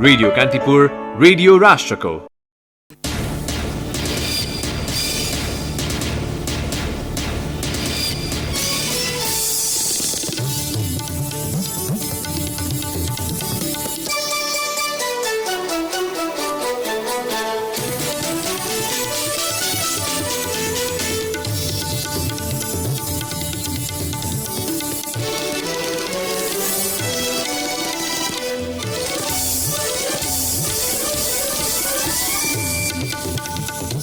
Radio Kantipur, radio राष्ट्रको।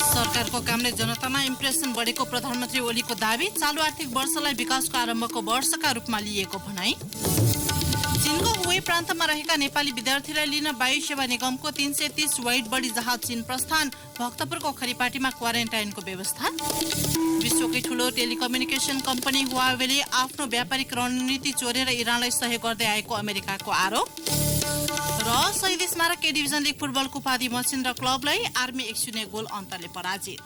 सरकारको कामले जनतामा इम्प्रेसन बढेको प्रधानमन्त्री ओलीको दावी। चालु आर्थिक वर्षलाई विकासको आरम्भको वर्षका रूपमा लिएको भनाई। चीनको हुवे प्रान्तमा रहेका नेपाली विद्यार्थीलाई लिन वायु सेवा निगमको 330 वाइड बडी जहाज चीन प्रस्थान। भक्तपुरको खरीपाटीमा क्वारेन्टाइनको व्यवस्था। विश्वकै ठूलो टेलिकम्युनिकेसन कम्पनी हुवावेले आफ्नो व्यापारिक रणनीति चोरेर इरानलाई सहयोग गर्दै आएको अमेरिकाको आरोप। र शहीद स्मारक के डिभिजन लिग फुटबलको उपाधि मसिन्द्र क्लबलाई आर्मी 1-0 गोल अन्तरले पराजित।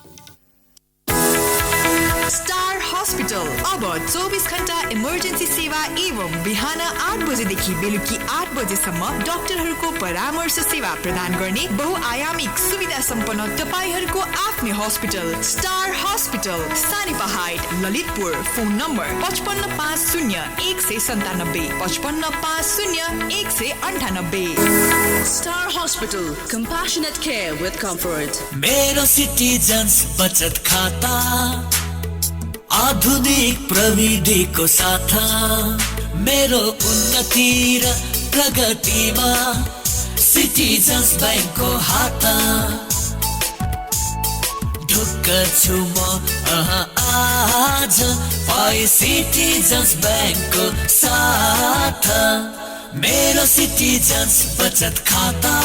स्टार हस्पिटल अब 24 घण्टा इमर्जेन्सी सेवा एवं बिहान 8 बजेदेखि बेलुकी 8 बजेसम्म डाक्टरहरूको परामर्श सेवा प्रदान गर्ने बहुआयामिक सुविधा सम्पन्न तपाईहरूको आफ्नै हस्पिटल स्टार हस्पिटल सानीपहाड Lalitpur. Phone number 5550-197 5550-198। Star Hospital, compassionate care with comfort. मेरो सिटिजन्स बचत खाता आधुनिक प्रविधिको साथ मेरो उन्नति र प्रगतिमा सिटिजन्स बैंकको हात। ढुक्क छु म आज पाए सिटिजन्स बैंकको साथ। मेरो सिटिजन्स बचत खाता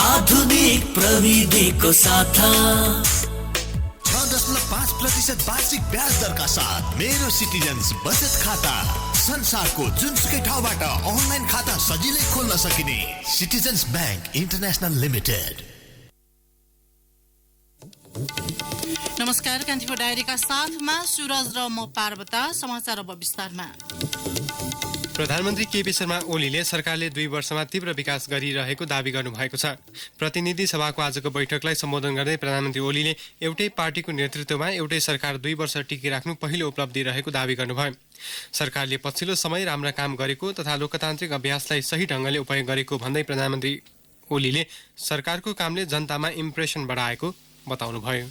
आधुनिक प्रविधिको साथ 6.5% वार्षिक ब्याज दरका साथ मेरो सिटिजन्स बचत खाता। संसारको जुनसुकै ठाउँबाट अनलाइन खाता सजिलै खोल्न सकिने सिटिजन्स बैंक इन्टरनेशनल लिमिटेड। नमस्कार, कान्तिपुर डायरीका साथमा सुरज र म पार्वता। समाचार अब विस्तारमा। प्रधानमन्त्री केपी शर्मा ओलीले सरकारले 2 वर्षमा तीव्र विकास गरिरहेको दावी गर्नुभएको छ। प्रतिनिधि सभाको आजको बैठकलाई सम्बोधन गर्दै प्रधानमन्त्री ओलीले एउटै पार्टीको नेतृत्वमा एउटै सरकार 2 वर्ष टिकिराख्नु पहिलो उपलब्धि रहेको दावी गर्नुभयो। सरकारले पछिल्लो समय राम्रा काम गरेको तथा लोकतान्त्रिक अभ्यासलाई सही ढङ्गले उपयोग गरेको भन्दै प्रधानमन्त्री ओलीले सरकारको कामले जनतामा इम्प्रेसन बढाएको बताउनुभयो।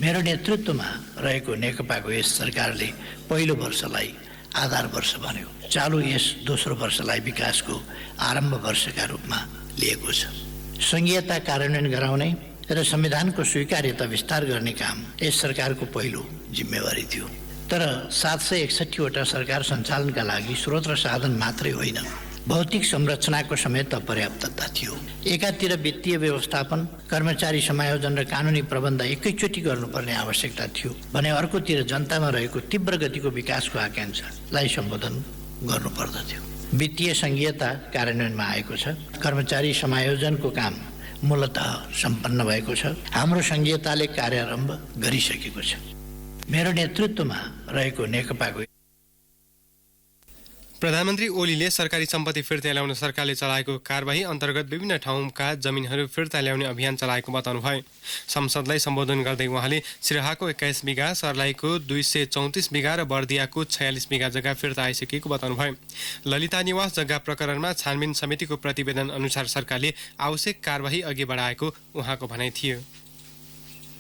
मेरो नेतृत्वमा रहेको नेकपाको यस सरकारले पहिलो वर्षलाई आधार वर्ष बन्यो। चालु यस दोस्रो वर्षलाई विकासको आरम्भ वर्षका रूपमा लिएको छ। संघीयता कार्यान्वयन गराउने र संविधानको स्वीकार्यता विस्तार गर्ने काम यस सरकारको पहिलो जिम्मेवारी थियो। तर 761 वटा सरकार सञ्चालनका लागि स्रोत र साधन मात्रै होइन, भौतिक संरचनाको समेत अपर्याप्तता थियो। एकातिर वित्तीय व्यवस्थापन, कर्मचारी समायोजन र कानुनी प्रबन्ध एकैचोटि गर्नुपर्ने आवश्यकता थियो भने अर्कोतिर जनतामा रहेको तीव्र गतिको विकासको आकांक्षालाई सम्बोधन गर्नुपर्दथ्यो। वित्तीय संघीयता कार्यान्वयनमा आएको छ। कर्मचारी समायोजनको काम मूलतः सम्पन्न भएको छ। हाम्रो संघीयताले कार्यारम्भ गरिसकेको छ। मेरो नेतृत्वमा रहेको नेकपाको प्रधानमन्त्री ओलीले सरकारी सम्पत्ति फिर्ता ल्याउन सरकारले चलाएको कारबाही अन्तर्गत विभिन्न ठाउँका जमिनहरू फिर्ता ल्याउने अभियान चलाएको बताउनुभयो। संसदलाई सम्बोधन गर्दै उहाँले सिराहाको 21 बिघा, सर्लाहीको 234 बिघा र बर्दियाको 46 बिघा जग्गा फिर्ता आइसकेको बताउनुभयो। ललिता निवास जग्गा प्रकरणमा छानबिन समितिको प्रतिवेदन अनुसार सरकारले आवश्यक कारबाही अघि बढाएको उहाँको भनाइ थियो।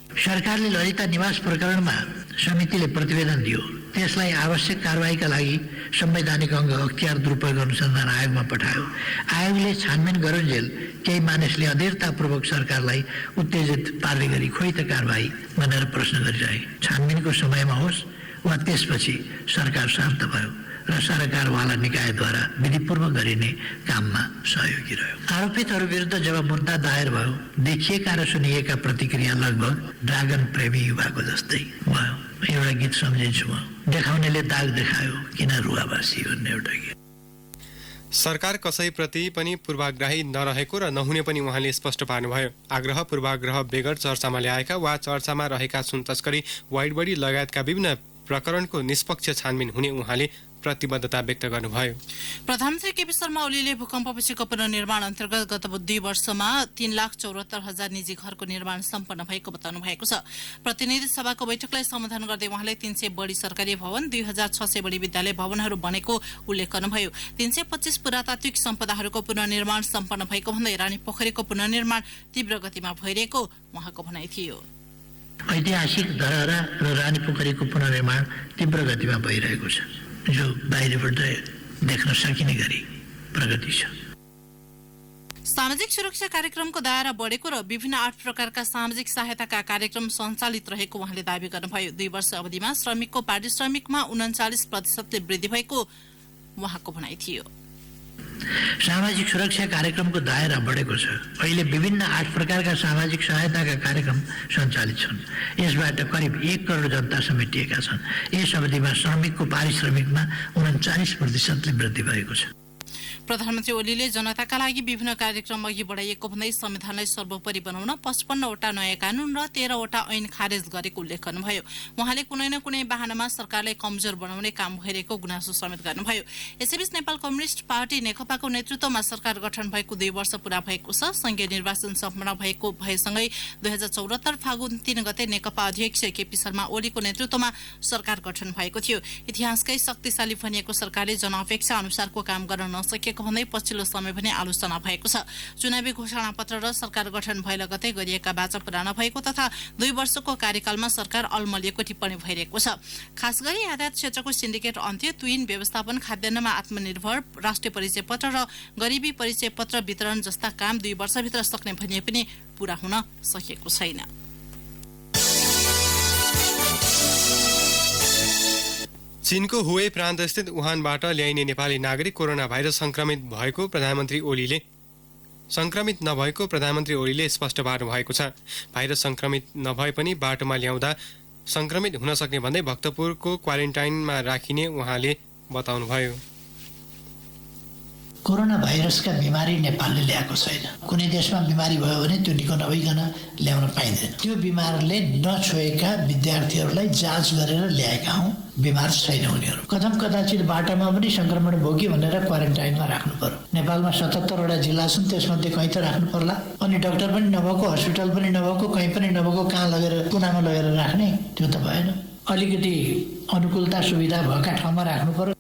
सरकारले ललिता निवास प्रकरणमा समितिले प्रतिवेदन दियो। त्यसलाई आवश्यक कारबाहीका लागि संवैधानिक अङ्ग अख्तियार दुरुपयोग अनुसन्धान आयोगमा पठायो। आयोगले छानबिन गरुन्जेल केही मानिसले अधीरतापूर्वक सरकारलाई उत्तेजित पार्ने गरी खोइ त कारबाही भनेर प्रश्न गरिरहे। छानबिनको समयमा होस् वा त्यसपछि सरकार शान्त भयो र सरकारवाला निकायद्वारा विधिपूर्वक गरिने काममा सहयोगी रह्यो। आरोपितहरू विरुद्ध जब मुद्दा दायर भयो, देखिएका र सुनिएका प्रतिक्रिया लगभग ड्रागन प्रेमी युवाको जस्तै भयो। एउटा गीत सम्झिन्छु म, देखाउनेले दाग देखायो किन रुवाबासी भन्ने एउटा गीत। सरकार कसैप्रति पनि पूर्वाग्रही नरहेको र नहुने पनि उहाँले स्पष्ट पार्नुभयो। आग्रह पूर्वाग्रह बेगर चर्चामा ल्याएका वा चर्चामा रहेका सुन तस्करी, वाइड बडी लगायतका विभिन्न प्रकरणको निष्पक्ष छानबिन हुने उहाँले प्रतिबद्धता व्यक्त गर्नुभयो। प्रधानमन्त्री केपी शर्मा ओलीले भूकम्पपछिको पुनर्निर्माण अन्तर्गत गत 2 वर्षमा 3,74,000 निजी घरको निर्माण सम्पन्न भएको बताउनु भएको छ। प्रतिनिधि सभाको बैठकलाई सम्बोधन गर्दै उहाँले 300 बढी सरकारी भवन, 2,600 बढी विद्यालय भवनहरू बनेको उल्लेख गर्नुभयो। 325 पुरातात्विक सम्पदाहरूको पुनर्निर्माण सम्पन्न भएको भन्दै रानी पोखरीको पुनर्निर्माण तीव्र गतिमा भइरहेको उहाँको भनाइ थियो। ऐतिहासिक धरहरा र रानी पोखरीको पुनर्निर्माण तीव्र गतिमा भइरहेको छ, जो बाहिरबाट देख्न सकिने गरी प्रगति छ। सामाजिक सुरक्षा कार्यक्रमको दायरा बढेको र विभिन्न 8 प्रकारका सामाजिक सहायताका कार्यक्रम सञ्चालित रहेको उहाँले दावी गर्नुभयो। 2 वर्ष अवधिमा श्रमिकको पारिश्रमिकमा 39% वृद्धि भएको उहाँको भनाइ थियो। सामाजिक सुरक्षा कार्यक्रमको दायरा बढेको छ। अहिले विभिन्न 8 प्रकारका सामाजिक सहायताका कार्यक्रम सञ्चालित छन्। यसबाट करिब 1 करोड जनता समेटिएका छन्। यस अवधिमा श्रमिकको पारिश्रमिकमा 39% वृद्धि भएको छ। प्रधानमन्त्री ओलीले जनताका लागि विभिन्न कार्यक्रम अघि बढाइएको भन्दै संविधानलाई सर्वोपरि बनाउन 55 वटा नयाँ कानून र 13 वटा ऐन खारेज गरेको उल्लेख गर्नुभयो। उहाँले कुनै न कुनै बहानामा सरकारलाई कमजोर बनाउने काम भइरहेको गुनासो समेत गर्नुभयो। यसैबीच नेपाल कम्युनिस्ट पार्टी नेकपाको नेतृत्वमा सरकार गठन भएको 2 वर्ष पूरा भएको छ। संघीय निर्वाचन सम्पन्न भएको भएसँगै 2074 फागुन 3 गते नेकपा अध्यक्ष केपी शर्मा ओलीको नेतृत्वमा सरकार गठन भएको थियो। इतिहासकै शक्तिशाली भनिएको सरकारले जनअपेक्षा अनुसारको काम गर्न नसके भन्दै पछिल्लो समय भने आलोचना भएको छ। चुनावी घोषणापत्र र सरकार गठन भए लगतै गरिएका बाचा पूरा नभएको तथा 2 वर्षको कार्यकालमा सरकार अलमलिएको टिप्पणी भइरहेको छ। खास गरी यातायात क्षेत्रको सिन्डिकेट अन्त्य, तुइन व्यवस्थापन, खाद्यान्नमा आत्मनिर्भर, राष्ट्रिय परिचय पत्र र गरिबी परिचय पत्र वितरण जस्ता काम 2 वर्षभित्र सक्ने भनिए पनि पूरा हुन सकेको छैन। चीनको हुवे प्रान्तस्थित वुहानबाट ल्याइने नेपाली नागरिक कोरोना भाइरस संक्रमित भएको प्रधानमन्त्री ओलीले स्पष्ट पार्नु भएको छ। भाइरस संक्रमित नभए पनि बाटोमा ल्याउँदा संक्रमित हुन सक्ने भन्दै भक्तपुरको क्वारेन्टाइनमा राखिने उहाँले बताउनुभयो। कोरोना भाइरसका बिमारी नेपालले ल्याएको छैन। कुनै देशमा बिमारी भयो भने त्यो निको नभइकन ल्याउन पाइँदैन। त्यो बिमारले नछोएका विद्यार्थीहरूलाई जाँच गरेर ल्याएका हौँ। बिमार छैन उनीहरू। कदम कदाचित बाटामा पनि संक्रमण भोग्यो भनेर क्वारेन्टाइनमा राख्नु पर्यो। नेपालमा 77 वटा जिल्ला छन्, त्यसमध्ये कहीँ त राख्नु पर्ला। अनि डाक्टर पनि नभएको, हस्पिटल पनि नभएको, कहीँ पनि नभएको कहाँ लगेर कुनामा लगेर राख्ने? त्यो त भएन। अलिकति अनुकूलता सुविधा भएका ठाउँमा राख्नु पर्यो।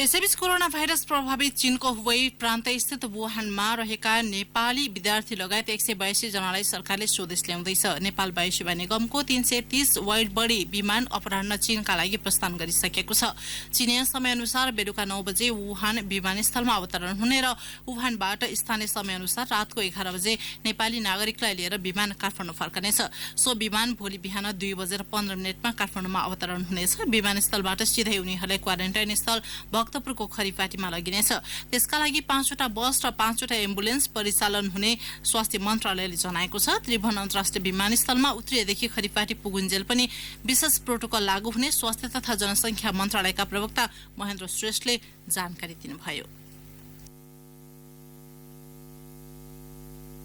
यसैबीच कोरोना भाइरस प्रभावित चीनको हुवेई प्रान्त स्थित वुहानमा रहेका नेपाली विद्यार्थी लगायत 182 जनालाई सरकारले स्वदेश ल्याउँदैछ। नेपाल वायु सेवा निगमको 330 वाइड बडी विमान अपराह्न चीनका लागि प्रस्थान गरिसकेको छ। चीनिया समयअनुसार बेलुका 9 बजे वुहान विमानस्थलमा अवतरण हुने र वुहानबाट स्थानीय समयअनुसार रातको 11 बजे नेपाली नागरिकलाई लिएर विमान काठमाडौँ फर्कनेछ। सो विमान भोलि बिहान 2:15 काठमाडौँमा अवतरण हुनेछ। विमानस्थलबाट सिधै उनीहरूलाई क्वारेन्टाइन स्थल भक्तपुरको खरिपाटीमा लगिनेछ। त्यसका लागि 5 वटा बस र 5 वटा एम्बुलेन्स परिचालन हुने स्वास्थ्य मन्त्रालयले जनाएको छ। त्रिभुवन अन्तर्राष्ट्रिय विमानस्थलमा उत्रिएदेखि खरिपाटी पुगुन्जेल पनि विशेष प्रोटोकल लागू हुने स्वास्थ्य तथा जनसङ्ख्या मन्त्रालयका प्रवक्ता महेन्द्र श्रेष्ठले जानकारी दिनुभयो।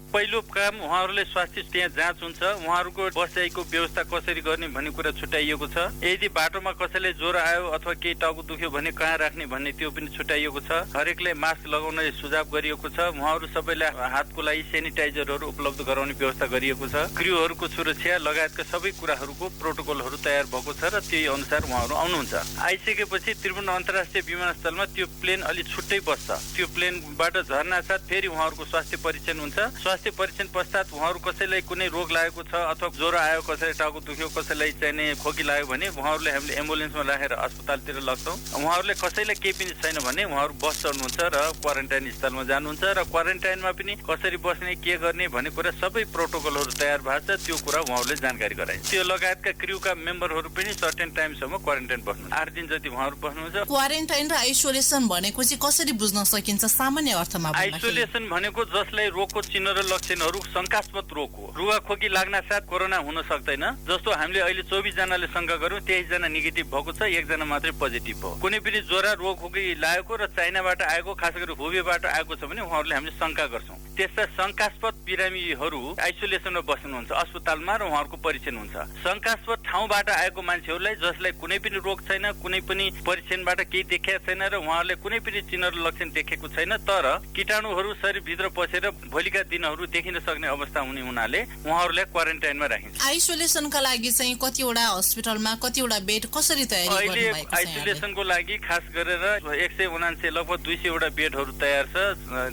पहिलो काम उहाँहरूले स्वास्थ्य त्यहाँ जाँच हुन्छ। उहाँहरूको बसाइको व्यवस्था कसरी गर्ने भन्ने कुरा छुट्याइएको छ। यदि बाटोमा कसैले ज्वरो आयो अथवा केही टाउको दुख्यो भने कहाँ राख्ने भन्ने त्यो पनि छुट्याइएको छ। हरेकलाई मास्क लगाउन सुझाव गरिएको छ। उहाँहरू सबैलाई हातको लागि सेनिटाइजरहरू उपलब्ध गराउने व्यवस्था गरिएको छ। क्रुहरूको सुरक्षा लगायतका सबै कुराहरूको प्रोटोकलहरू तयार भएको छ र त्यही अनुसार उहाँहरू आउनुहुन्छ। आइसकेपछि त्रिभुवन अन्तर्राष्ट्रिय विमानस्थलमा त्यो प्लेन अलि छुट्टै बस्छ। त्यो प्लेनबाट झर्ना साथ फेरि उहाँहरूको स्वास्थ्य परीक्षण हुन्छ। स्वास्थ्य परीक्षण पश्चात उहाँहरू कसैलाई कुनै रोग लागेको छ अथवा ज्वरो आयो, कसैलाई टाउको दुख्यो, कसैलाई चाहिने खोकी लाग्यो भने उहाँहरूले हामीले एम्बुलेन्समा राखेर अस्पतालतिर लग्छौँ। उहाँहरूले कसैलाई केही पनि छैन भने उहाँहरू बस चढ्नुहुन्छ र क्वारेन्टाइन स्थलमा जानुहुन्छ र क्वारेन्टाइनमा पनि कसरी बस्ने, के गर्ने भन्ने कुरा सबै प्रोटोकलहरू तयार भएको छ। त्यो कुरा उहाँहरूले जानकारी गराइन्छ। त्यो लगायतका क्रुका मेम्बरहरू पनि सर्टेन टाइमसम्म क्वारेन्टाइन बस्नुहुन्छ। 8 दिन जति उहाँहरू बस्नुहुन्छ। क्वारेन्टाइन र आइसोलेसन भनेको चाहिँ कसरी बुझ्न सकिन्छ सामान्य अर्थमा? आइसोलेसन भनेको जसलाई रोगको चिन्ह र लक्षणहरू शंकास्पद रोग हो। रुगाखोकी लाग्न साथ कोरोना हुन सक्दैन। जस्तो हामीले अहिले 24 जनाले शंका गर्यौं, 23 जना नेगेटिभ भएको छ, 1 जना मात्रै पोजिटिभ हो। कुनै पनि ज्वरो रुगाखोकी लागेको र चाइनाबाट आएको, खास गरी हुबेबाट आएको छ भने उहाँहरूले हामीले शंका गर्छौं। त्यस्ता शंकास्पद बिरामीहरू आइसोलेसनमा बस्नुहुन्छ अस्पतालमा र उहाँहरूको परीक्षण हुन्छ। शंकास्पद ठाउँबाट आएको मान्छेहरूलाई जसलाई कुनै पनि रोग छैन, कुनै पनि परीक्षणबाट केही देखेको छैन र उहाँहरूले कुनै पनि चिन्हहरू लक्षण देखेको छैन, तर कीटाणुहरू शरीरभित्र पसेर भोलिका दिनहरू देखिन सक्ने अवस्था हुने हुनाले उहाँहरूलाई क्वारेन्टाइनमा राखिन्छ। आइसोलेसनका लागि चाहिँ कतिवटा हस्पिटलमा कतिवटा बेड कसरी तयारी अहिले गर्नुभएको छ? आइसोलेसनको लागि खास गरेर 179 लगभग 200 वटा बेडहरू तयार छ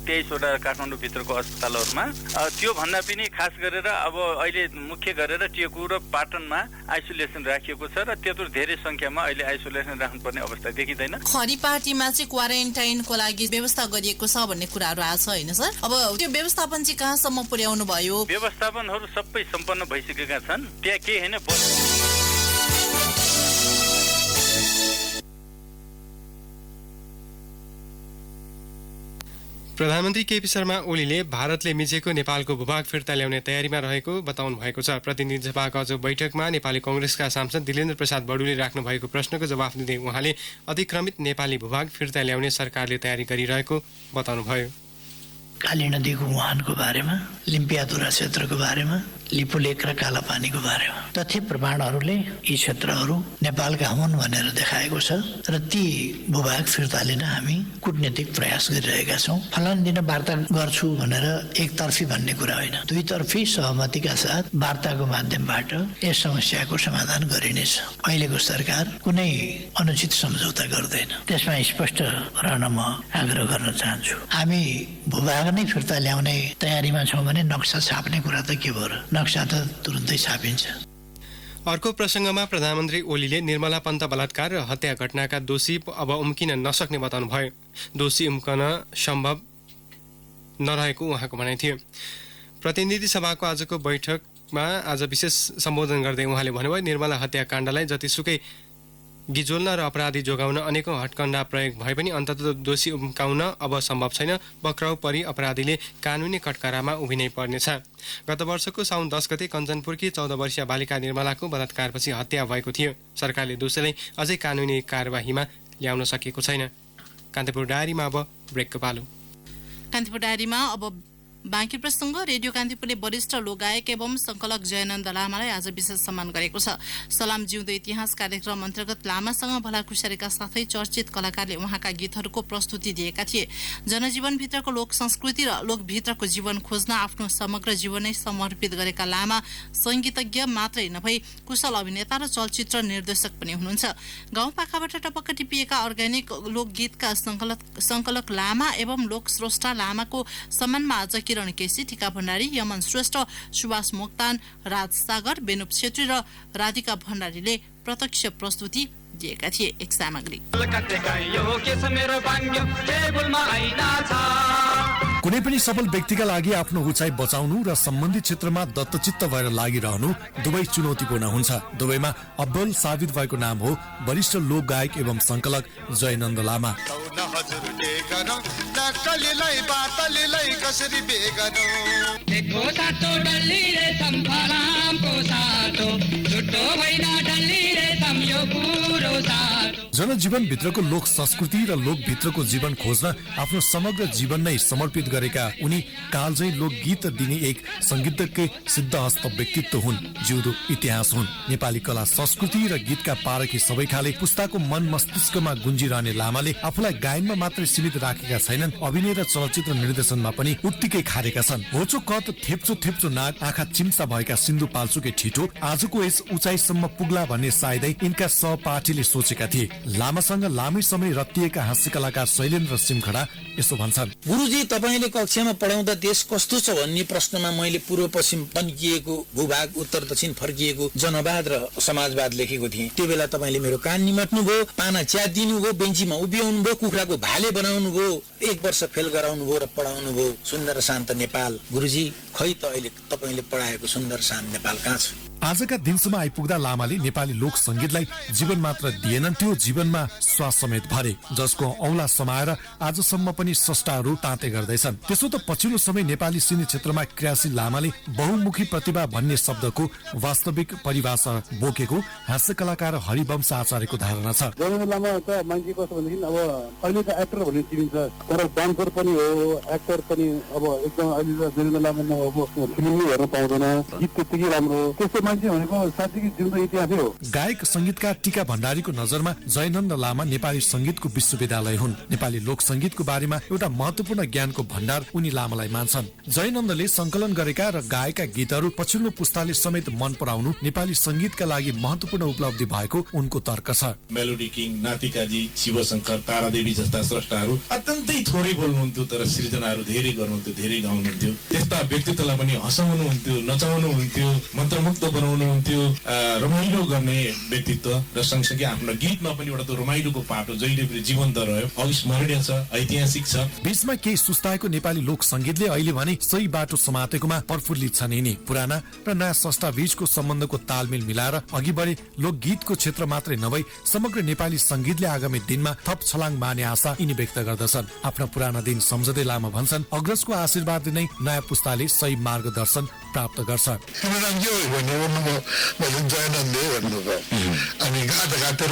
23 वटा काठमाडौँ भित्रको अस्पतालहरूमा। त्यो भन्दा पनि खास गरेर अब अहिले मुख्य गरेर टेकु र पाटनमा आइसोलेसन राखिएको छ र त्यत्रो धेरै संख्यामा अहिले आइसोलेसन राख्नुपर्ने अवस्था देखिँदैन। खरीपार्टीमा चाहिँ क्वारेन्टाइनको लागि व्यवस्था गरिएको छ भन्ने कुराहरू आएको छ होइन सर? अब त्यो व्यवस्थापन चाहिँ कहाँसम्म पुर्याउनु भयो? व्यवस्थापनहरू सबै सम्पन्न भइसकेका छन्, त्यहाँ केही होइन। प्रधानमन्त्री केपी शर्मा ओलीले भारतले मिचेको नेपालको भूभाग फिर्ता ल्याउने तयारीमा रहेको बताउनु भएको छ। प्रतिनिधि सभाको आज बैठकमा नेपाली कांग्रेसका सांसद दिलेन्द्र प्रसाद बडुले राख्नु भएको प्रश्नको जवाफ दिँदै उहाँले अतिक्रमित नेपाली भूभाग फिर्ता ल्याउने सरकारले तयारी गरिरहेको बताउनुभयो। काली नदीको मुहानको बारेमा, लिम्पियाधुरा क्षेत्रको बारेमा, लिपुलेक र कालापानीको बारेमा तथ्य प्रमाणहरूले यी क्षेत्रहरू नेपालका हुन् भनेर देखाएको छ र ती भूभाग फिर्ता लिन हामी कूटनीतिक प्रयास गरिरहेका छौँ। फलान दिन वार्ता गर्छु भनेर एकतर्फी भन्ने कुरा होइन, दुईतर्फी सहमतिका साथ वार्ताको माध्यमबाट यस समस्याको समाधान गरिनेछ। अहिलेको सरकार कुनै अनुचित सम्झौता गर्दैन, त्यसमा स्पष्ट रहन म आग्रह गर्न चाहन्छु। हामी भूभाग नै फिर्ता ल्याउने तयारीमा छौँ भने नक्सा छाप्ने कुरा त के भयो र? नक्सा त तुरुन्तै छापिन्छ। अर्को प्रसङ्गमा प्रधानमन्त्री ओलीले निर्मला पन्त बलात्कार र हत्या घटनाका दोषी अब उम्किन नसक्ने बताउनु भयो। दोषी उम्कन सम्भव नरहेको उहाँको भनाइ थियो। प्रतिनिधि सभाको आजको बैठकमा आज विशेष सम्बोधन गर्दै उहाँले भन्नुभयो, निर्मला हत्याकाण्डलाई जतिसुकै गिजोल्न र अपराधी जोगाउन अनेकौं हटकण्डा प्रयोग भए पनि अन्ततः दोषी उम्काउन अब सम्भव छैन। पक्राउ परी अपराधीले कानुनी कटकरामा उभिनै पर्नेछ। गत वर्षको साउन 10 गते कञ्चनपुरकी 14 वर्षीय बालिका निर्मलाको बलात्कारपछि हत्या भएको थियो। सरकारले दोषीलाई अझै कानुनी कार्यवाहीमा ल्याउन सकेको छैन। कान्तिपुर डायरीमा अब ब्रेकको पालो। कान्तिपुर डायरीमा अब बाँकी प्रसङ्ग। रेडियो कान्तिपुरले वरिष्ठ लोकगायक एवं संकलक जयनन्द लामालाई आज विशेष सम्मान गरेको छ। सलाम जिउँदो इतिहास कार्यक्रम अन्तर्गत लामासँग भलाकुसारीका साथै चर्चित कलाकारले उहाँका गीतहरूको प्रस्तुति दिएका थिए। जनजीवनभित्रको लोक संस्कृति र लोकभित्रको जीवन खोज्न आफ्नो समग्र जीवनै समर्पित गरेका लामा संगीतज्ञ मात्रै नभई कुशल अभिनेता र चलचित्र निर्देशक पनि हुनुहुन्छ। गाउँपाखाबाट टपक्क टिपिएका अर्ग्यानिक लोकगीतका संकलक लामा एवं लोकस्रष्टा लामाको सम्मानमा आज किरण केसी, टिका भण्डारी, यमन श्रेष्ठ, सुभाष मोक्तान, राज सागर, बेनुप छेत्री र राधिका भण्डारीले प्रत्यक्ष प्रस्तुति दिएका थिए। एक सामग्री। कुनै पनि सफल व्यक्तिका लागि आफ्नो उचाइ बचाउनु र सम्बन्धित क्षेत्रमा दत्तचित्त भएर लागिरहनु दुवै चुनौतीपूर्ण हुन्छ। दुवैमा अब्बल साबित भएको नाम हो वरिष्ठ लोक गायक एवं संकलक जयनन्द लामा। जनजीवन भित्रको लोक संस्कृति र लोकभित्रको जीवन खोज्न आफ्नो समग्र जीवन नै समर्पित गरेका उनी कालजयी लोकगीत दिने एक संगीतज्ञ सिद्धहस्त व्यक्तित्व हुन्। जिउँदो इतिहास हुन्। नेपाली कला संस्कृति र गीतका पारखी सबै खाले पुस्ताको मन मस्तिष्कमा गुन्जिरहने लामाले आफूलाई गायनमा मात्रै सीमित राखेका छैनन्, अभिनय र चलचित्र निर्देशनमा पनि उत्तिकै खारेका छन्। होचो कद, थेप्चो थेप्चो नाक, आँखा चिम्सा भएका सिन्धुपाल्चोकै ठिठो आजको यस उचाइसम्म पुग्ला भन्ने सायदै यिनका सहपाठीले सोचेका थिए। लामासँग लामै समय रत्तिएका हाँस्य कलाकार शैलेन्द्र सिमखडा यसो भन्छन्। गुरुजी, तपाईले कक्षामा पढाउँदा देश कस्तो छ भन्ने प्रश्नमा मैले पूर्व पश्चिम तन्किएको भूभाग, उत्तर दक्षिण फर्किएको जनवाद र समाजवाद लेखेको थिएँ। त्यो बेला तपाईले मेरो कान निमट्नु भयो, पाना च्यातिदिनु भयो, बेन्चीमा उभियाउनु भयो, कुखुराको भाले बनाउनु भयो, 1 वर्ष फेल गराउनु भयो र पढाउनु भयो सुन्दर शान्त नेपाल। गुरुजी, खै त अहिले तपाईले पढाएको सुन्दर शान्त नेपाल कहाँ छ? आजका दिनसम्म आइपुग्दा लामाले नेपाली लोक संगीतलाई जीवन मात्र दिएनन्, त्यो जीवनमा श्वास समेत भरे, जसको औंला समाएर आजसम्म पनि स्रष्टाहरू ताते गर्दैछन्। त्यसो त पछिल्लो समय नेपाली सिने क्षेत्रमा क्रियाशील लामाले बहुमुखी प्रतिभा भन्ने शब्दको वास्तविक परिभाषा बोकेको हास्य कलाकार हरिवंश आचार्यको धारणा छ। जयनन्द लामा त मान्छे कस्तो भनेदेखि अब अहिले त एक्टर भन्ने चिनिन्छ, तर डान्सर पनि हो, एक्टर पनि। अब एकदम अहिले त जयनन्द लामा अब फिल्मै हेर्न पाउँदैन, गीत त्यतिकै राम्रो, त्यस्तो मान्छे भनेको साँच्चै जिउँदो इतिहासै हो। गायक संगीतकार टीका भण्डारीको नजरमा जयनन्द लामा नेपाली संगीतको विश्वविद्यालय हुन्। नेपाली लोक संगीतको बारेमा एउटा महत्वपूर्ण ज्ञानको भण्डार उनी लामालाई मान्छन्। जयनन्दले संकलन गरेका र गाएका गीतहरू पछिल्लो पुस्ताले समेत मन पराउनु नेपाली संगीतका लागि महत्वपूर्ण उपलब्धि भएको उनको तर्क छ। मेलोडी किङ, नातिकाजी, शिवशंकर, तारादेवी जस्ता स्रष्टाहरू अत्यन्तै थोरै बोल्नुहुन्थ्यो, तर सृजनाहरू धेरै गर्नुहुन्थ्यो, धेरै गाउनुहुन्थ्यो। त्यस्ता व्यक्तित्वलाई पनि हँसाउनुहुन्थ्यो, नचाउनुहुन्थ्यो, मन्त्रमुग्ध बनाउनुहुन्थ्यो, रमाइलो गर्ने व्यक्तित्व र सँगसँगै आफ्नो गीतमा पनि एउटा त्यो रमाइलोको पाटो जहिले पनि जीवन्त रह्यो, अविस्मरणीय छ, ऐतिहासिक छ। बीचमा केही सुस्ताएको नेपाली लोक संगीतले अहिले भने सही बाटो समातेकोमा प्रफुल्लित छन्। यिनी पुराना र नयाँ स्रष्टा बीचको सम्बन्धको तालमेल मिलाएर अघि बढे लोकगीतको क्षेत्र मात्रै नभई समग्र नेपाली संगीतले आगामी दिनमा थप छलाङ मार्ने आशा यिनी व्यक्त गर्दछन्। आफ्ना पुराना दिन सम्झँदै लामा भन्छन्, अग्रजको आशीर्वादले नै नयाँ पुस्ताले सही मार्गदर्शन प्राप्त गर्छ। अनि गाता गाता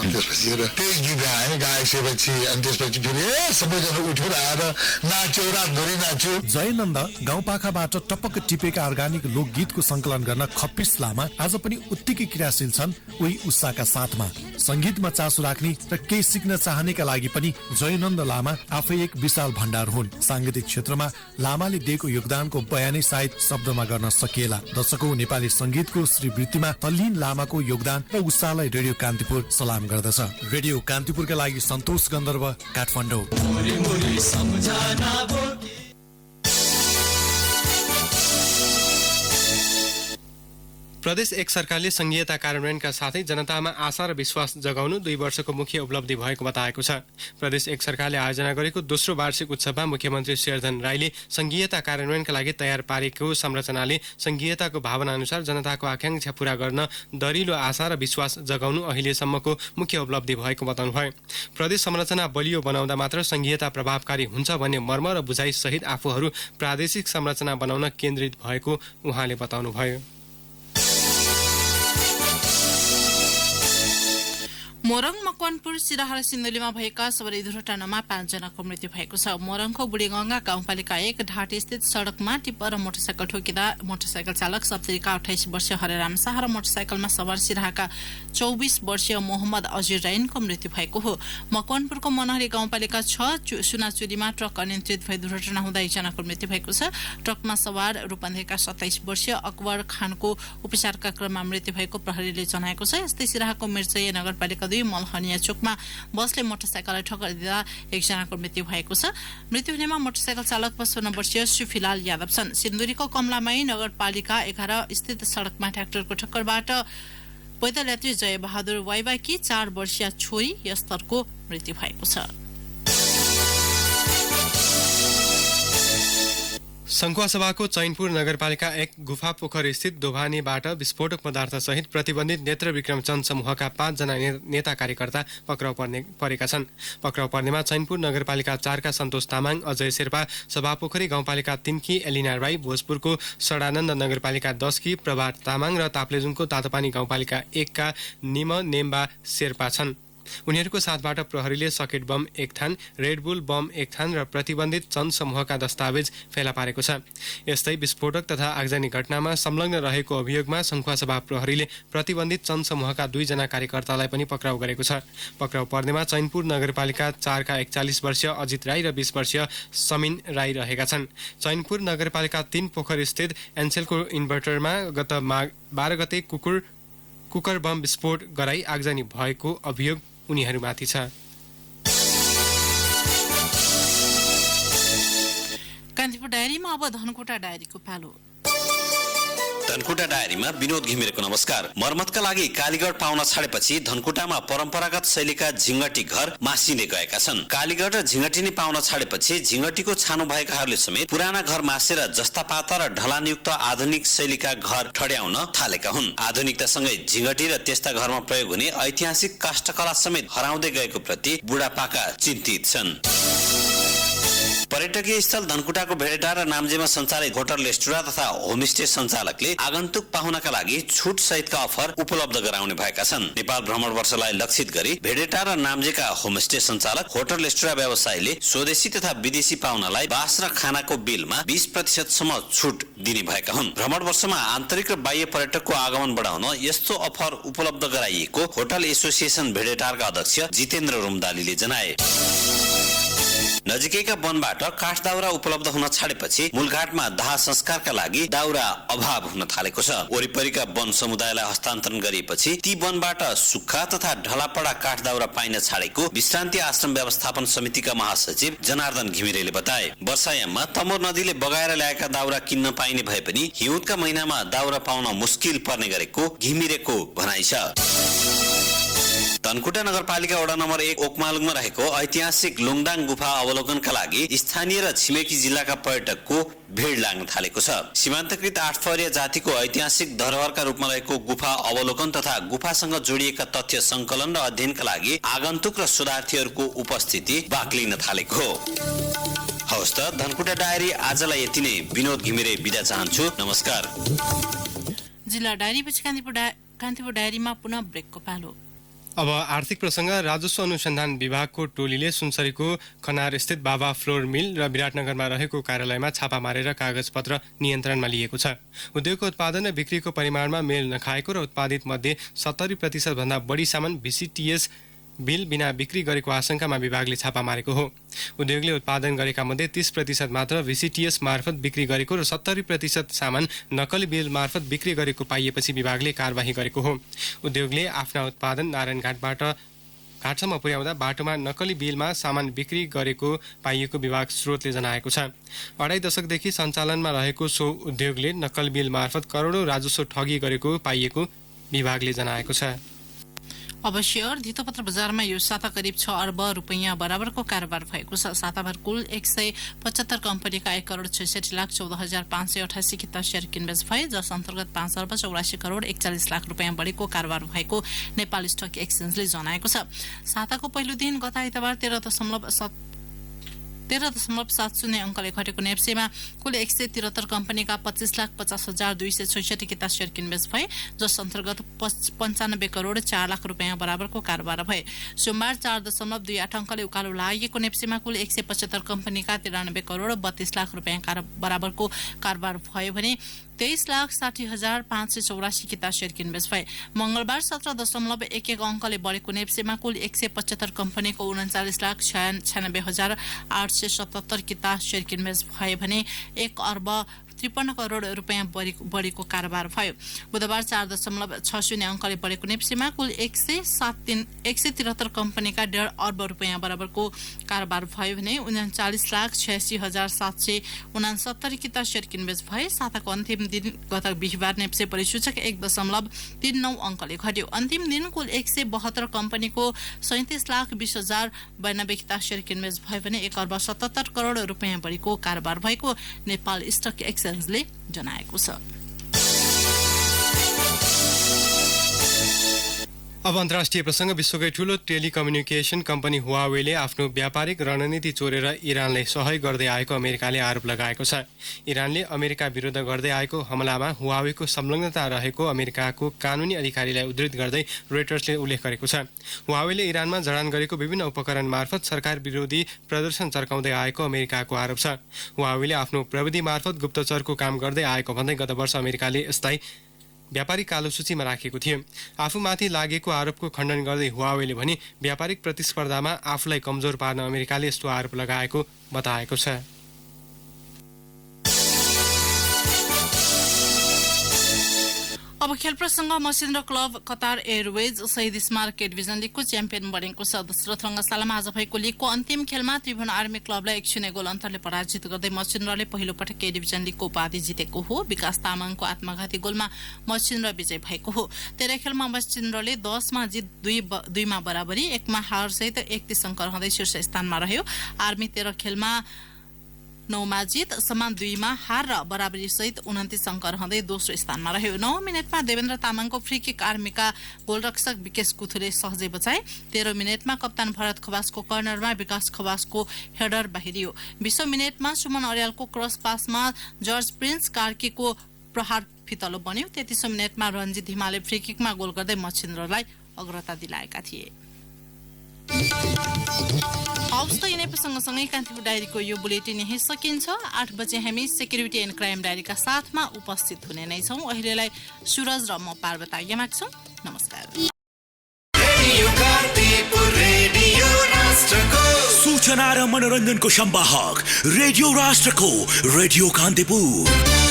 त्यसपछि त्यही गीत गाएँ, गाएपछि अनि त्यसपछि फेरि सबैजना उठेर आएर नाच्यो, रातभरि नाच्यो। जयनन्द गाउँपाखाबाट टपक्क टिपेका अर्गानिक लोकगीतको संकलन गर्न खप्पिस लामा आज पनि उत्तिकै क्रियाशील छन्। उही उत्साहका साथमा संगीतमा चासो राख्ने र केही सिक्न चाहनेका लागि पनि जयनन्द लामा आफै एक विशाल भण्डार हुन्। सांगीतिक क्षेत्रमा लामाले दिएको योगदानको बयानै सायद शब्दमा गर्न सकिएला। दर्शकौ नेपाली संगीतको श्रीवृत्तिमा तल्लीन लामाको योगदान र उत्साहलाई रेडियो कान्तिपुर सलाम गर्दछ। रेडियो कान्तिपुरका लागि सन्तोष गन्धर्व, काठमाडौँ। प्रदेश एक सरकारले संघीयता कार्यान्वयनका साथै जनतामा आशा र विश्वास जगाउनु 2 वर्षको मुख्य उपलब्धि भएको बताएको छ। प्रदेश एक सरकारले आयोजना गरेको दोस्रो वार्षिक उत्सवमा मुख्यमन्त्री शेरधन राईले संघीयता कार्यान्वयनका लागि तयार पारेको संरचनाले संघीयताको भावना अनुसार जनताको आकांक्षा पूरा गर्न दरिलो आशा र विश्वास जगाउनु अहिलेसम्मको मुख्य उपलब्धि भएको बताउनुभयो। प्रदेश संरचना बलियो बनाउँदा मात्र संघीयता प्रभावकारी हुन्छ भन्ने मर्म र बुझाइ सहित आफूहरू प्रादेशिक संरचना बनाउन केन्द्रित भएको उहाँले बताउनुभयो। मोरङ, मकवानपुर, सिराहा र सिन्धुलीमा भएका सवारी दुर्घटनामा 5 जनाको मृत्यु भएको छ। मोरङको बुढीगंगा गाउँपालिका 1 ढाटी स्थित सड़कमा टिप्पर र मोटरसाइकल ठोकिँदा मोटरसाइकल चालक सप्तरीका 28 वर्षीय हरेराम शाह र मोटरसाइकलमा सवार सिराहाका 24 वर्षीय मोहम्मद अजिर रैनको मृत्यु भएको हो। मकवानपुरको मनहरी गाउँपालिका 6 सुनाचुरीमा ट्रक अनियन्त्रित भई दुर्घटना हुँदा 1 जनाको मृत्यु भएको छ। ट्रकमा सवार रूपन्देहीका 27 वर्षीय अकबर खानको उपचारका क्रममा मृत्यु भएको प्रहरीले जनाएको छ। यस्तै सिराहाको मिर्चय नगरपालिका मलहनिया चोकमा बसले मोटरसाइकललाई ठक्कर दिँदा 1 जनाको मृत्यु भएको छ। मृत्यु हुनेमा मोटरसाइकल चालक 55 वर्षीय सुफिलाल यादव छन्। सिन्धुलीको कमलामाई नगरपालिका 11 स्थित सड़कमा ट्र्याक्टरको ठक्करबाट पैदल यात्री जय बहादुर वाइवाकी 4 वर्षीय छोरी यस्तरको मृत्यु भएको छ। संखुवासभाको चैनपुर नगरपालिका 1 गुफा पोखर स्थित दोभानीबाट विस्फोटक पदार्थ सहित प्रतिबन्धित नेत्र विक्रम चन्द समूहका 5 जना नेता कार्यकर्ता पक्राउ परेका छन्। पक्राउ पर्नेमा चैनपुर नगरपालिका 4 का सन्तोष तामाङ, अजय शेर्पा, सभापोखरी गाउँपालिका 3 की एलिना राई, भोजपुरको सडानन्द नगरपालिका 10 की प्रभात तामाङ र ताप्लेजुङको तातोपानी गाउँपालिका 1 का निम नेम्बा शेर्पा छन्। उनीहरूको साथबाट प्रहरीले सकेट बम 1 थान, रेडबुल बम 1 थान र प्रतिबन्धित चन्द समूहका दस्तावेज फेला पारेको छ। यस्तै विस्फोटक तथा आगजनी घटनामा संलग्न रहेको अभियोगमा संखुवासभा प्रहरीले प्रतिबन्धित चन्द समूहका 2 जना कार्यकर्तालाई पनि पक्राउ गरेको छ। पक्राउ पर्नेमा चैनपुर नगरपालिका 4 का 41 वर्षीय अजित राई र 20 वर्षीय समिन राई रहेका छन्। चैनपुर नगरपालिका 3 पोखर स्थित एन्सेलको इन्भर्टरमा गत माघ 12 गते कुकर बम विस्फोट गराई आगजनी भएको अभियोग उनीहरूमाथि छ। कान्तिपुर डायरीमा अब धनकोटा डायरीको पालो। धनकुटा डायरीमा विनोद घिमिरेको नमस्कार। मर्मतका लागि कालीगढ पाउन छाडेपछि धनकुटामा परम्परागत शैलीका झिङ्गटी घर मासिने गएका छन्। कालीगढ र झिङ्गटी पाउन छाडेपछि झिङ्गटीको छानो भएकाहरूले समेत पुराना घर मासेर जस्ता पाता र ढलानयुक्त आधुनिक शैलीका घर ठड्याउन थालेका हुन्। आधुनिकतासँगै झिङ्गटी र त्यस्ता घरमा प्रयोग हुने ऐतिहासिक काष्ठकला समेत हराउँदै गएको प्रति बुढापाका चिन्तित छन्। पर्यटकीय स्थल धनकुटाको भेडेटार र नाम्जेमा सञ्चालित होटल रेस्टुरेन्ट तथा होमस्टे सञ्चालकले आगन्तुक पाहुनाका लागि छुट सहितका अफर उपलब्ध गराउने भएका छन्। नेपाल भ्रमण वर्षलाई लक्षित गरी भेडेटार र नाम्जेका होमस्टे सञ्चालक होटल रेस्टुरेन्ट व्यवसायीले स्वदेशी तथा विदेशी पाहुनालाई बास र खानाको बिलमा 20% सम्म छुट दिने भएका हुन्। भ्रमण वर्षमा आन्तरिक र बाह्य पर्यटकको आगमन बढाउन यस्तो अफर उपलब्ध गराइएको होटल एसोसिएसन भेडेटारका अध्यक्ष जितेन्द्र रुमदालीले जनाए। नजिकैका वनबाट काठ दाउरा उपलब्ध हुन छाडेपछि मूलघाटमा दाह संस्कारका लागि दाउरा अभाव हुन थालेको छ। वरिपरिका वन समुदायलाई हस्तान्तरण गरिएपछि ती वनबाट सुक्खा तथा ढलापडा काठ दाउरा पाइन छाडेको विश्रान्ति आश्रम व्यवस्थापन समितिका महासचिव जनार्दन घिमिरेले बताए। वर्षायाममा तमोर नदीले बगाएर ल्याएका दाउरा किन्न पाइने भए पनि हिउँदका महिनामा दाउरा पाउन मुस्किल पर्ने गरेको घिमिरेको भनाइ छ। धनकुटा नगरपालिका वडा नम्बर 1 ओकमालुङमा रहेको ऐतिहासिक लुङदाङ गुफा अवलोकनका लागि स्थानीय र छिमेकी जिल्लाका पर्यटकको भिड लाग्न थालेको छ। सीमान्तकृत 8 फरिया जातिको ऐतिहासिक धरोहरका रूपमा रहेको गुफा अवलोकन तथा गुफासँग जोडिएका तथ्य संकलन र अध्ययनका लागि आगन्तुक र शोधार्थीहरूको उपस्थिति बाक्लिन थालेको हो। हवस् त धनकुटा डायरी आजलाई यति नै। विनोद घिमिरे बिदा चाहन्छु। नमस्कार। जिल्ला डायरीपछि कान्तिपुर डायरीमा पुनः ब्रेकको पालो। अब आर्थिक प्रसङ्ग। राजस्व अनुसन्धान विभागको टोलीले सुनसरीको खनार स्थित बाबा फ्लोर मिल र विराटनगरमा रहेको कार्यालयमा छापा मारेर कागजपत्र नियन्त्रणमा लिएको छ। उद्योगको उत्पादन र बिक्रीको परिमाणमा मेल नखाएको र उत्पादित मध्ये 70% भन्दा बढी सामान VCTS बिल बिना बिक्री गरेको आशंकामा विभागले छापा मारेको हो। उद्योगले उत्पादन गरेका मध्ये 30% मात्र VCTS मार्फत बिक्री गरेको र 70% सामान नक्कली बिल मार्फत बिक्री गरेको पाइएपछि विभागले कारबाही गरेको हो। उद्योगले आफ्ना उत्पादन नारायणघाटबाट घाटसम्म पुर्याउँदा बाटोमा नक्कली बिलमा सामान बिक्री गरेको पाइएको विभाग स्रोतले जनाएको छ। 2.5 दशकदेखि सञ्चालनमा रहेको सो उद्योगले नक्कल बिल मार्फत करोडौं राजस्व ठगी गरेको पाइएको विभागले जनाएको छ। अब शेयर धितोपत्र बजारमा यो साता करिब 6 अर्ब रुपैयाँ बराबरको कारोबार भएको छ। साताभर कुल 175 कम्पनीका 1,66,14,588 किता शेयर किनबेच भए, जस अन्तर्गत 5,84,41,40,00,000 रुपैयाँ बढीको कारोबार भएको नेपाल स्टक एक्सचेन्जले जनाएको छ। साताको पहिलो दिन गत आइतबार 13.70 अङ्कले घटेको नेप्सेमा कुल 173 कम्पनीका 25,50,266 किता शेयर किनबेच भए, जस अन्तर्गत 95,04,00,000 रुपैयाँ बराबरको कारोबार भए। सोमबार 4.28 अङ्कले उकालो लागेको नेप्सेमा कुल 175 कम्पनीका 93,32,00,000 रुपैयाँ बराबरको कारोबार भयो भने 23,60,584 किता शेयर किनबेच भए। मंगलबार 17.11 अङ्कले बढेको नेप्सेमा कुल 175 कम्पनीको 39,96,877 किता शेयर किनबेच भए भने 1,53 करोड रुपैयाँ बढीको कारोबार भयो। बुधबार 4.60 अङ्कले बढेको नेप्सेमा कुल 173 कम्पनीका 1.5 अर्ब रुपैयाँ बराबरको कारोबार भयो भने 39,86,769 किता शेयर किनबेच भए। साताको अन्तिम दिन गत बिहिबार नेप्से परिसूचक 1.39 अङ्कले घट्यो। अन्तिम दिन कुल 172 कम्पनीको 37,20,092 किता शेयर किनबेच भयो भने 1,77 करोड रुपैयाँ बढीको कारोबार भएको नेपाल स्टक एक्सचेन्जले जनाएको छ। अब अन्तर्राष्ट्रिय प्रसङ्ग। विश्वकै ठूलो टेलिकम्युनिकेसन कम्पनी हुवावेले आफ्नो व्यापारिक रणनीति चोरेर इरानलाई सहयोग गर्दै आएको अमेरिकाले आरोप लगाएको छ। इरानले अमेरिका विरुद्ध गर्दै आएको हमलामा हुवावेको संलग्नता रहेको अमेरिकाको कानुनी अधिकारीलाई उद्धृत गर्दै रोइटर्सले उल्लेख गरेको छ। हुवावेले इरानमा जडान गरेको विभिन्न उपकरण मार्फत सरकार विरोधी प्रदर्शन चर्काउँदै आएको अमेरिकाको आरोप छ। हुवावेले आफ्नो प्रविधि मार्फत गुप्तचरको काम गर्दै आएको भन्दै गत वर्ष अमेरिकाले यसलाई व्यापारिक कालो सूचीमा राखेको थियो। आफूमाथि लागेको आरोपको खण्डन गर्दै हुवावेले भने व्यापारिक प्रतिस्पर्धामा आफूलाई कमजोर पार्न अमेरिकाले यस्तो आरोप लगाएको बताएको छ। अब खेल प्रसङ्ग मसिन्द्र क्लब कतार एयरवेज शहीद स्मारक ए डिभिजन लिगको च्याम्पियन बनेको छ। दशरथ रङ्गशालामा आज भएको लिगको अन्तिम खेलमा त्रिभुवन आर्मी क्लबलाई 1-0 गोल अन्तरले पराजित गर्दै मसिन्द्रले पहिलो पटक ए डिभिजन लिगको उपाधि जितेको हो। विकास तामाङको आत्मघाती गोलमा मसिन्द्र विजय भएको हो। 13 खेलमा मसिन्द्रले 10 मा जित 2 मा बराबरी 1 मा हार सहित 31 अङ्क रहँदै शीर्ष स्थानमा रह्यो। आर्मी 13 खेलमा 9 मा जित समान 2 मा हार र बराबरी सहित 29 अङ्क रहँदै दोस्रो स्थानमा रह्यो। 9 मिनेटमा देवेन्द्र तामाङको फ्री किक आर्मीका गोलरक्षक विकेश कुथुले सहजै बचाए। 13 मिनेटमा कप्तान भरत खवासको कर्नरमा विकास खवासको हेडर बाहिरियो। 20 मिनेटमा सुमन अर्यालको क्रस पासमा जर्ज प्रिन्स कार्कीको प्रहार फितलो बन्यो। 33 मिनेटमा रञ्जित हिमालय फ्री किकमा गोल गर्दै मच्छिन्द्रलाई अग्रता दिलाएका थिए। हवस् त यिनै प्रसङ्गसँगै कान्तिपुर डायरीको यो बुलेटिन यही सकिन्छ। 8 बजे हामी सेक्युरिटी एन्ड क्राइम डायरीका साथमा उपस्थित हुने नै छौँ। अहिलेलाई सूरज र म पार्वता आज्ञा माग्छौँ। नमस्कार। सूचना र मनोरञ्जनको संवाहक रेडियो राष्ट्रको रेडियो कान्तिपुर।